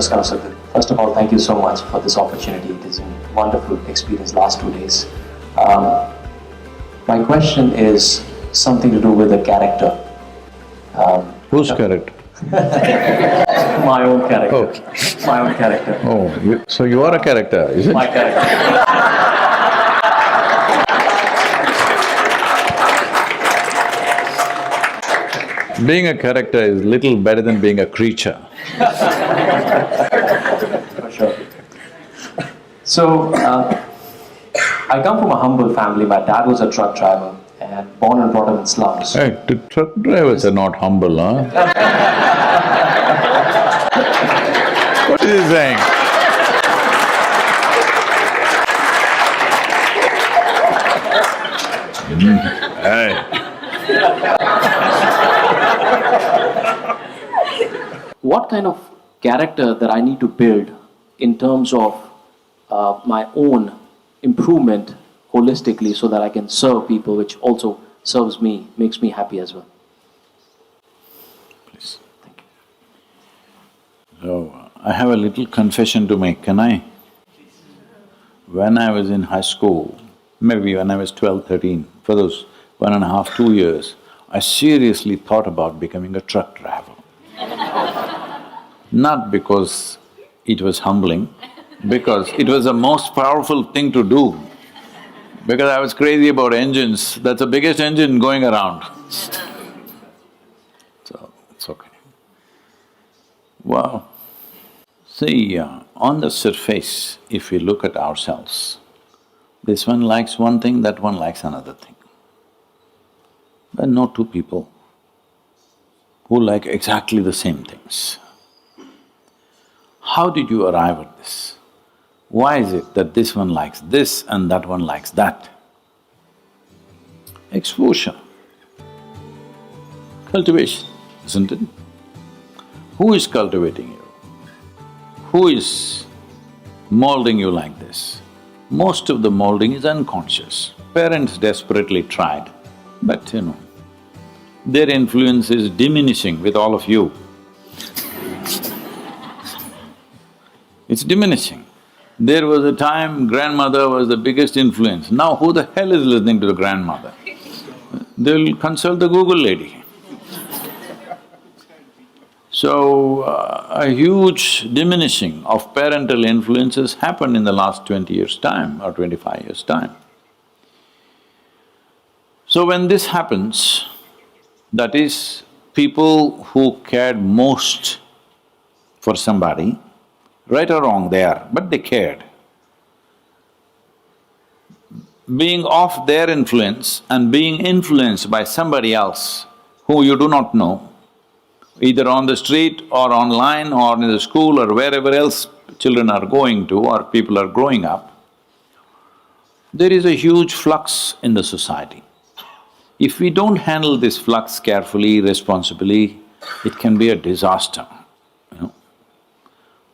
Namaskar, Sadhguru. First of all, thank you so much for this opportunity. It is a wonderful experience last 2 days. My question is something to do with the character. Whose character? My own character. Oh. My own character. Oh, so you are a character, is it? My character. Being a character is little better than being a creature. For sure. So, I come from a humble family. My dad was a truck driver and born and brought up in slums. Hey, the truck drivers are not humble, huh? What is he saying? Hey. What kind of character that I need to build in terms of my own improvement holistically so that I can serve people, which also serves me, makes me happy as well? Please. Thank you. So, I have a little confession to make, can I? When I was in high school, maybe when I was 12, 13, for those 1.5, 2 years, I seriously thought about becoming a truck driver. Not because it was humbling, because it was the most powerful thing to do. Because I was crazy about engines, that's the biggest engine going around. So, it's okay. Wow. See, on the surface, if we look at ourselves, this one likes one thing, that one likes another thing. There are no two people who like exactly the same things. How did you arrive at this? Why is it that this one likes this and that one likes that? Exposure, cultivation, isn't it? Who is cultivating you? Who is molding you like this? Most of the molding is unconscious. Parents desperately tried, but their influence is diminishing with all of you. It's diminishing. There was a time grandmother was the biggest influence. Now who the hell is listening to the grandmother? They'll consult the Google lady. So, a huge diminishing of parental influences happened in the last 20 years' time or 25 years' time. So when this happens, that is, people who cared most for somebody, right or wrong they are, but they cared. Being off their influence and being influenced by somebody else who you do not know, either on the street or online or in the school or wherever else children are going to or people are growing up, there is a huge flux in the society. If we don't handle this flux carefully, responsibly, it can be a disaster,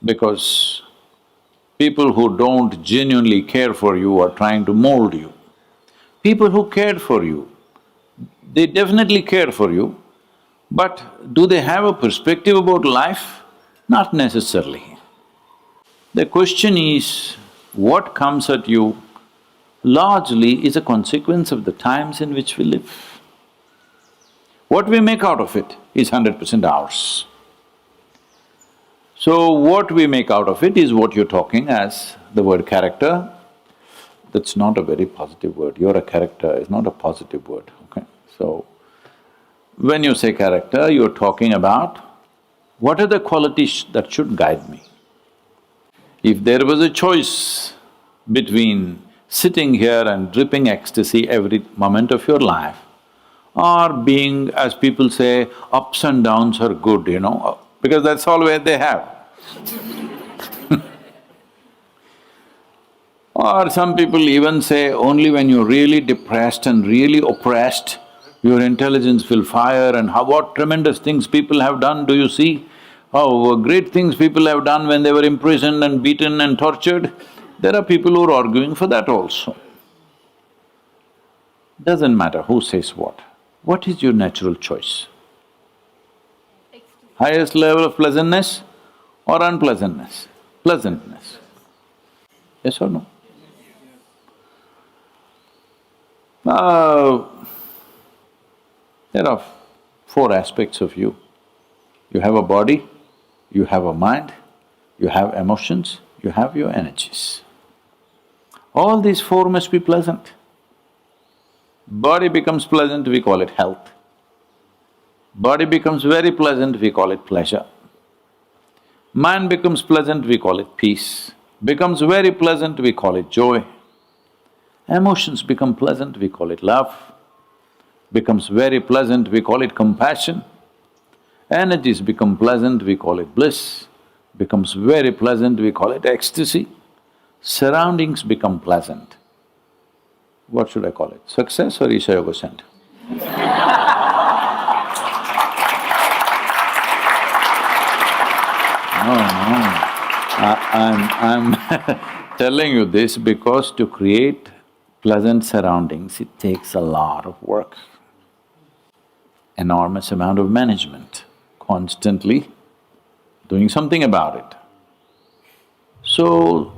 because people who don't genuinely care for you are trying to mold you. People who cared for you, they definitely care for you, but do they have a perspective about life? Not necessarily. The question is, what comes at you largely is a consequence of the times in which we live. What we make out of it is 100% ours. So what we make out of it is what you're talking as the word character. That's not a very positive word. You're a character is not a positive word, okay? So, when you say character, you're talking about what are the qualities that should guide me. If there was a choice between sitting here and dripping ecstasy every moment of your life, or being, as people say, ups and downs are good, because that's all where they have. Or some people even say, only when you're really depressed and really oppressed, your intelligence will fire, and what tremendous things people have done, do you see? How great things people have done when they were imprisoned and beaten and tortured. There are people who are arguing for that also. Doesn't matter who says what. What is your natural choice? Highest level of pleasantness or unpleasantness? Pleasantness. Yes or no? There are four aspects of you. You have a body, you have a mind, you have emotions, you have your energies. All these four must be pleasant. Body becomes pleasant, we call it health. Body becomes very pleasant, we call it pleasure. Mind becomes pleasant, we call it peace. Becomes very pleasant, we call it joy. Emotions become pleasant, we call it love. Becomes very pleasant, we call it compassion. Energies become pleasant, we call it bliss. Becomes very pleasant, we call it ecstasy. Surroundings become pleasant. What should I call it? Success or Isha Yoga Center? No. I'm telling you this because to create pleasant surroundings, it takes a lot of work. Enormous amount of management, constantly doing something about it. So,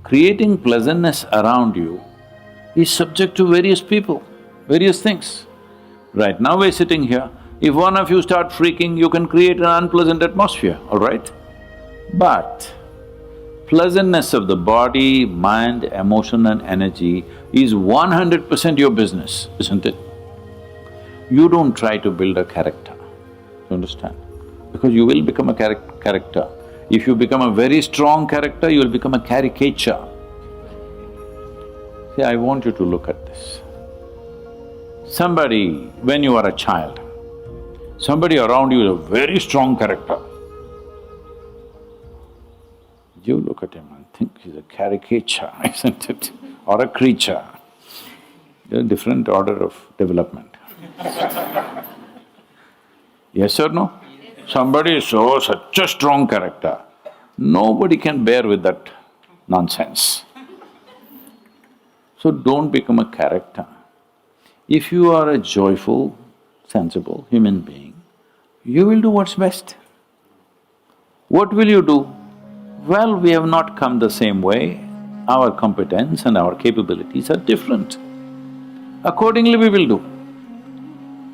creating pleasantness around you is subject to various people, various things. Right now we're sitting here, if one of you start freaking, you can create an unpleasant atmosphere, all right? But pleasantness of the body, mind, emotion and energy is 100% your business, isn't it? You don't try to build a character, you understand? Because you will become a character. If you become a very strong character, you will become a caricature. See, I want you to look at this. Somebody, when you are a child, somebody around you is a very strong character. You look at him and think he's a caricature, isn't it? Or a creature. They're a different order of development. Yes or no? Somebody is such a strong character, nobody can bear with that nonsense. So don't become a character. If you are a joyful, sensible human being, you will do what's best. What will you do? Well, we have not come the same way, our competence and our capabilities are different. Accordingly we will do.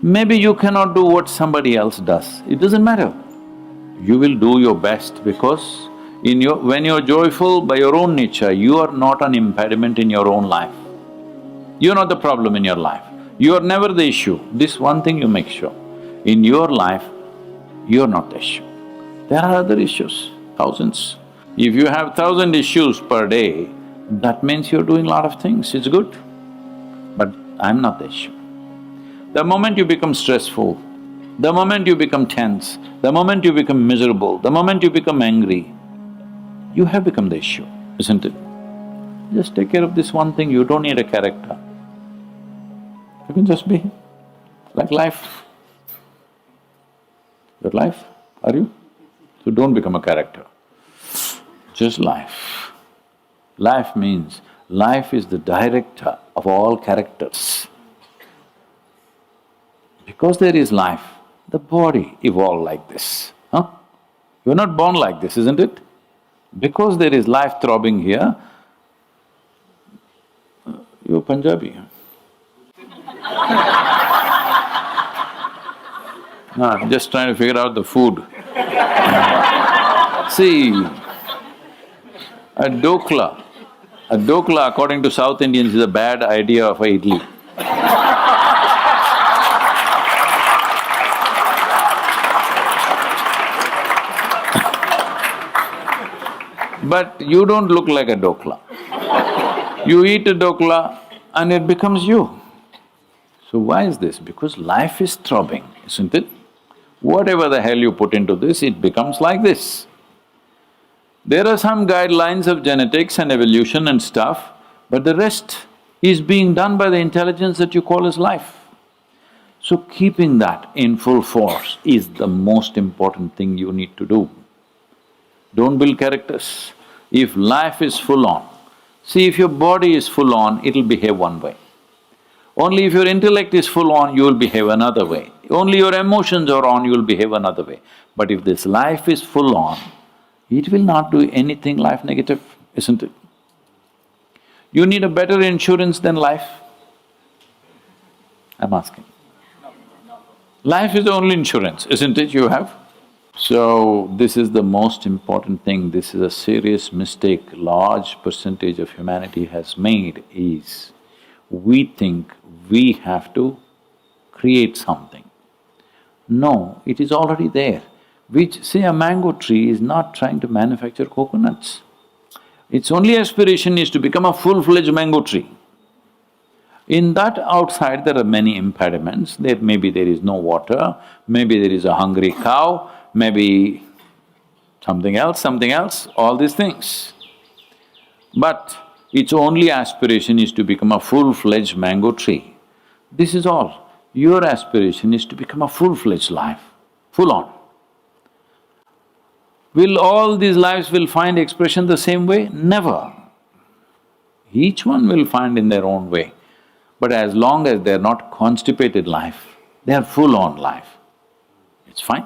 Maybe you cannot do what somebody else does, it doesn't matter. You will do your best because when you're joyful by your own nature, you are not an impediment in your own life. You're not the problem in your life. You are never the issue. This one thing you make sure. In your life, you're not the issue. There are other issues, thousands. If you have 1,000 issues per day, that means you're doing a lot of things, it's good. But I'm not the issue. The moment you become stressful, the moment you become tense, the moment you become miserable, the moment you become angry, you have become the issue, isn't it? Just take care of this one thing, you don't need a character. You can just be like life. You're life, are you? So don't become a character. Just life. Life means, life is the director of all characters. Because there is life, the body evolved like this, huh? You're not born like this, isn't it? Because there is life throbbing here, you're Punjabi. No, I'm just trying to figure out the food. See, a dokla according to South Indians is a bad idea of a idli. But you don't look like a dokla. You eat a dokla and it becomes you. So why is this? Because life is throbbing, isn't it? Whatever the hell you put into this, it becomes like this. There are some guidelines of genetics and evolution and stuff, but the rest is being done by the intelligence that you call as life. So keeping that in full force is the most important thing you need to do. Don't build characters. If life is full on, see, if your body is full on, it'll behave one way. Only if your intellect is full on, you will behave another way. Only your emotions are on, you will behave another way. But if this life is full on, it will not do anything life negative, isn't it? You need a better insurance than life? I'm asking. Life is the only insurance, isn't it, you have? So, this is the most important thing, this is a serious mistake large percentage of humanity has made is, we think we have to create something. No, it is already there. Which, say a mango tree is not trying to manufacture coconuts. Its only aspiration is to become a full-fledged mango tree. In that outside there are many impediments, maybe there is no water, maybe there is a hungry cow, maybe something else, all these things. But its only aspiration is to become a full-fledged mango tree. This is all. Your aspiration is to become a full-fledged life, full-on. Will all these lives will find expression the same way? Never. Each one will find in their own way. But as long as they're not constipated life, they are full-on life, it's fine.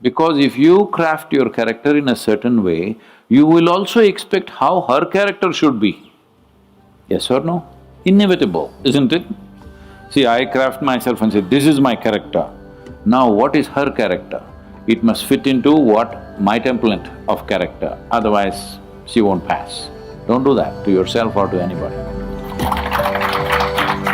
Because if you craft your character in a certain way, you will also expect how her character should be. Yes or no? Inevitable, isn't it? See, I craft myself and say, this is my character. Now what is her character? It must fit into what my template of character, otherwise she won't pass. Don't do that to yourself or to anybody.